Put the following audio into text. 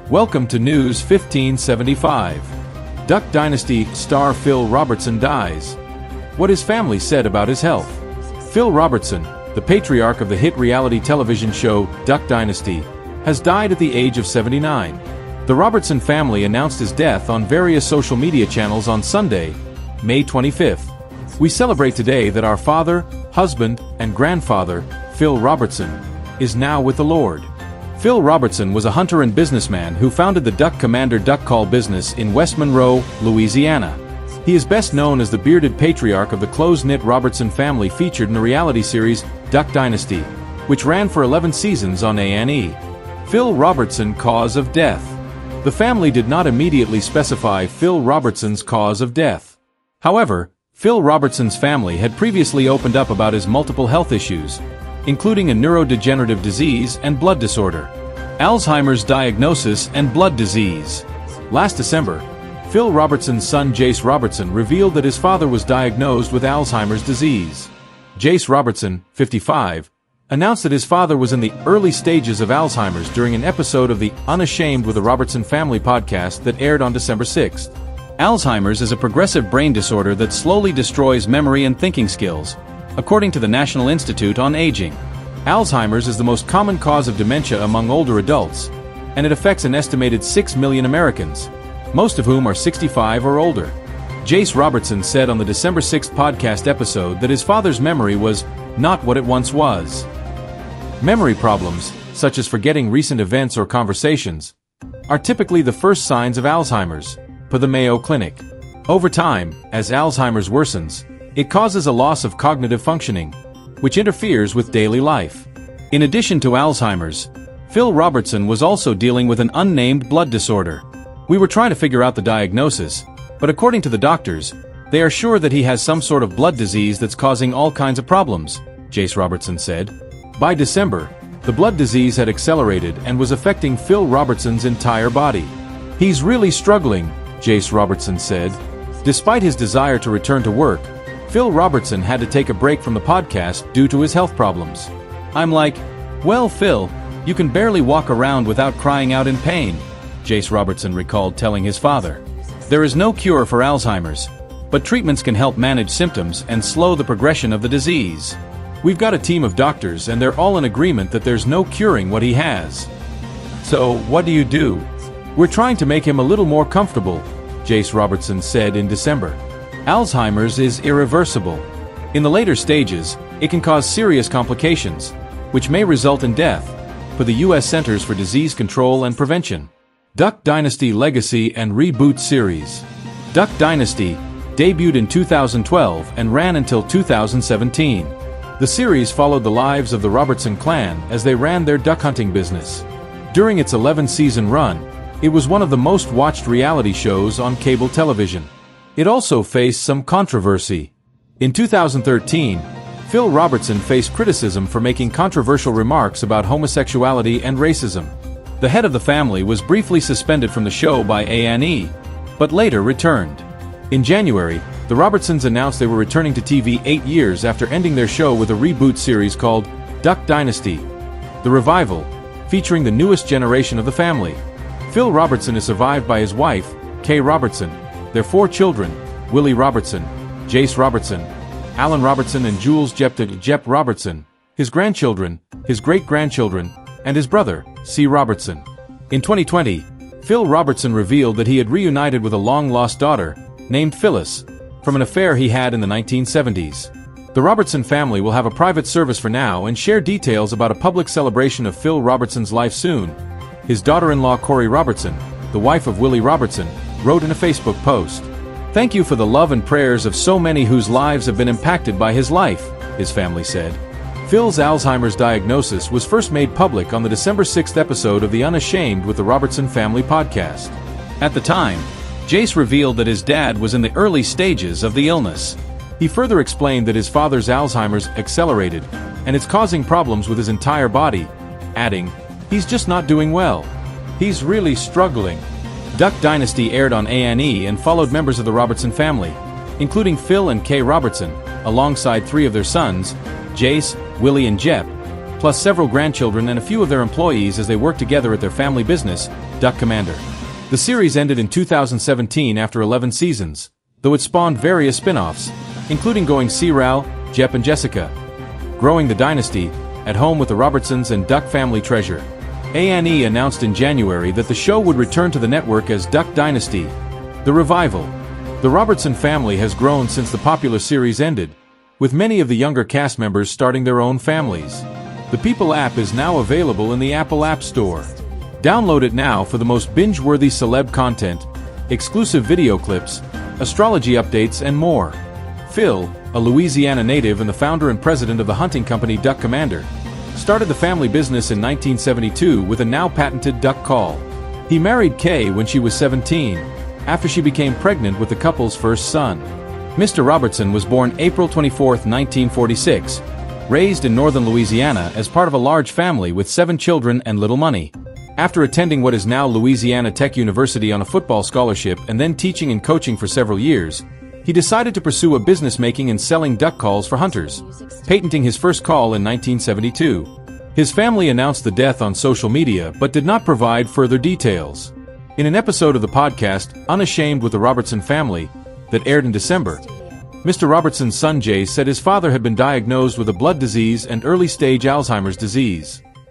Welcome to News 1575. Duck Dynasty star Phil Robertson dies. What his family said about his health. Phil Robertson, the patriarch of the hit reality television show Duck Dynasty, has died at the age of 79. The Robertson family announced his death on various social media channels on Sunday, May 25th. We celebrate today that our father, husband, and grandfather, Phil Robertson, is now with the Lord. Phil Robertson was a hunter and businessman who founded the Duck Commander Duck Call business in West Monroe, Louisiana. He is best known as the bearded patriarch of the close-knit Robertson family featured in the reality series Duck Dynasty, which ran for 11 seasons on A&E. Phil Robertson cause of death. The family did not immediately specify Phil Robertson's cause of death. However, Phil Robertson's family had previously opened up about his multiple health issues, including a neurodegenerative disease and blood disorder, Alzheimer's diagnosis and blood disease. Last December, Phil Robertson's son Jase Robertson revealed that his father was diagnosed with Alzheimer's disease. Jase Robertson, 55, announced that his father was in the early stages of Alzheimer's during an episode of the Unashamed with the Robertson Family podcast that aired on December 6. Alzheimer's is a progressive brain disorder that slowly destroys memory and thinking skills, according to the National Institute on Aging. Alzheimer's is the most common cause of dementia among older adults, and it affects an estimated 6 million Americans, most of whom are 65 or older. Jase Robertson said on the December 6 podcast episode that his father's memory was not what it once was. Memory problems, such as forgetting recent events or conversations, are typically the first signs of Alzheimer's, per the Mayo Clinic. Over time, as Alzheimer's worsens, it causes a loss of cognitive functioning, which interferes with daily life. In addition to Alzheimer's, Phil Robertson was also dealing with an unnamed blood disorder. We were trying to figure out the diagnosis, but according to the doctors, they are sure that he has some sort of blood disease that's causing all kinds of problems, Jase Robertson said. By December, the blood disease had accelerated and was affecting Phil Robertson's entire body. He's really struggling, Jase Robertson said. Despite his desire to return to work, Phil Robertson had to take a break from the podcast due to his health problems. I'm like, well, Phil, you can barely walk around without crying out in pain, Jase Robertson recalled telling his father. There is no cure for Alzheimer's, but treatments can help manage symptoms and slow the progression of the disease. We've got a team of doctors and they're all in agreement that there's no curing what he has. So, what do? We're trying to make him a little more comfortable, Jase Robertson said in December. Alzheimer's is irreversible. In the later stages, it can cause serious complications, which may result in death, per the U.S. Centers for Disease Control and Prevention. Duck Dynasty Legacy and Reboot Series. Duck Dynasty debuted in 2012 and ran until 2017. The series followed the lives of the Robertson clan as they ran their duck hunting business. During its 11-season run, it was one of the most watched reality shows on cable television. It also faced some controversy. In 2013, Phil Robertson faced criticism for making controversial remarks about homosexuality and racism. The head of the family was briefly suspended from the show by A&E, but later returned. In January, the Robertsons announced they were returning to TV 8 years after ending their show with a reboot series called Duck Dynasty. The revival, featuring the newest generation of the family. Phil Robertson is survived by his wife, Kay Robertson, their 4 children, Willie Robertson, Jase Robertson, Alan Robertson and Jules Jep Robertson, his grandchildren, his great-grandchildren, and his brother, C. Robertson. In 2020, Phil Robertson revealed that he had reunited with a long-lost daughter, named Phyllis, from an affair he had in the 1970s. The Robertson family will have a private service for now and share details about a public celebration of Phil Robertson's life soon. His daughter-in-law Corey Robertson, the wife of Willie Robertson, wrote in a Facebook post, "Thank you for the love and prayers of so many whose lives have been impacted by his life," his family said. Phil's Alzheimer's diagnosis was first made public on the December 6th episode of the Unashamed with the Robertson Family podcast. At the time, Jase revealed that his dad was in the early stages of the illness. He further explained that his father's Alzheimer's accelerated, and it's causing problems with his entire body, adding, "He's just not doing well. He's really struggling." Duck Dynasty aired on A&E and followed members of the Robertson family, including Phil and Kay Robertson, alongside 3 of their sons, Jase, Willie and Jep, plus several grandchildren and a few of their employees as they worked together at their family business, Duck Commander. The series ended in 2017 after 11 seasons, though it spawned various spin-offs, including going See Ral, Jep and Jessica. Growing the Dynasty, at home with the Robertsons and Duck Family Treasure. A&E announced in January that the show would return to the network as Duck Dynasty. The revival. The Robertson family has grown since the popular series ended, with many of the younger cast members starting their own families. The People app is now available in the Apple App Store. Download it now for the most binge-worthy celeb content, exclusive video clips, astrology updates, and more. Phil, a Louisiana native and the founder and president of the hunting company Duck Commander, started the family business in 1972 with a now-patented duck call. He married Kay when she was 17, after she became pregnant with the couple's first son. Mr. Robertson was born April 24, 1946, raised in northern Louisiana as part of a large family with 7 children and little money. After attending what is now Louisiana Tech University on a football scholarship and then teaching and coaching for several years, he decided to pursue a business making and selling duck calls for hunters, patenting his first call in 1972. His family announced the death on social media but did not provide further details. In an episode of the podcast, Unashamed with the Robertson Family, that aired in December, Mr. Robertson's son Jase said his father had been diagnosed with a blood disease and early-stage Alzheimer's disease.